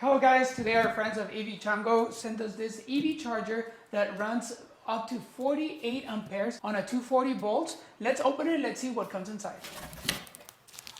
Hello guys, today our friends of EVChango sent us this EV charger that runs up to 48 amperes on a 240 volts. Let's open it and let's see what comes inside.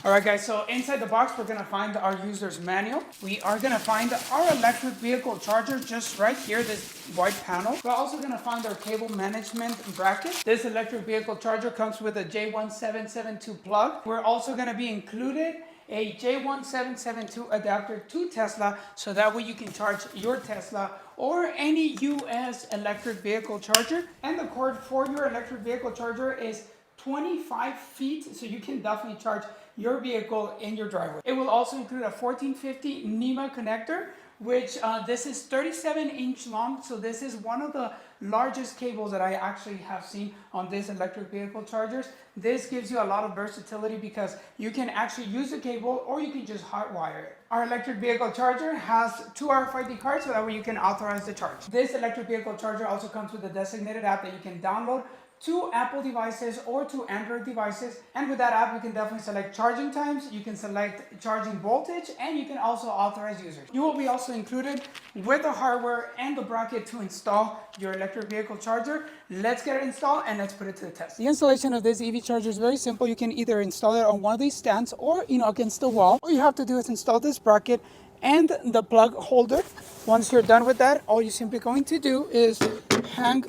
Alright guys, so inside the box we're going to find our user's manual. We are going to find our electric vehicle charger just right here, this white panel. We're also going to find our cable management bracket. This electric vehicle charger comes with a J1772 plug. We're also going to be included a J1772 adapter to Tesla, so that way you can charge your Tesla or any US electric vehicle charger. And the cord for your electric vehicle charger is 25 feet, so you can definitely charge your vehicle in your driveway. It will also include a 1450 NEMA connector, which this is 37-inch long, so this is one of the largest cables that I actually have seen on this electric vehicle chargers. This gives you a lot of versatility because you can actually use the cable or you can just hotwire it. Our electric vehicle charger has 2 RFID cards, so that way you can authorize the charge. This electric vehicle charger also comes with a designated app that you can download to Apple devices or to Android devices, and with that app you can definitely select charging times, you can select charging voltage, and you can also authorize users. You will be also included with the hardware and the bracket to install your electric vehicle charger. Let's get it installed and let's put it to the test. The installation of this EV charger is very simple. You can either install it on one of these stands or against the wall. All you have to do is install this bracket and the plug holder. Once you're done with that, all you're simply going to do is hang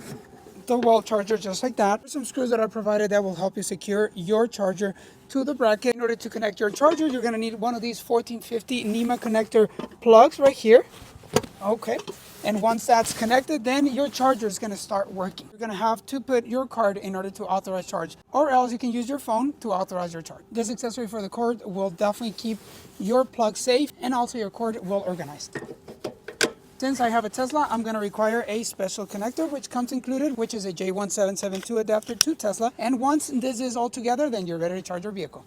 the wall charger just like that. There's some screws that are provided that will help you secure your charger to the bracket. In order to connect your charger, you're going to need one of these 1450 NEMA connector plugs right here. Okay, and once that's connected, then your charger is going to start working. You're going to have to put your card in order to authorize charge, or else you can use your phone to authorize your charge. This accessory for the cord will definitely keep your plug safe, and also your cord well organized. Since I have a Tesla, I'm going to require a special connector which comes included, which is a J1772 adapter to Tesla. And once this is all together, then you're ready to charge your vehicle.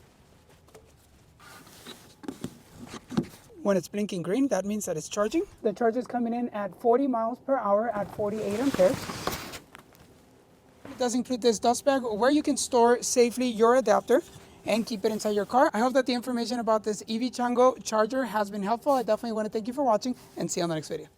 When it's blinking green, that means that it's charging. The charge is coming in at 40 miles per hour at 48 amperes. It does include this dust bag where you can store safely your adapter and keep it inside your car. I hope that the information about this EVChango charger has been helpful. I definitely want to thank you for watching and see you on the next video.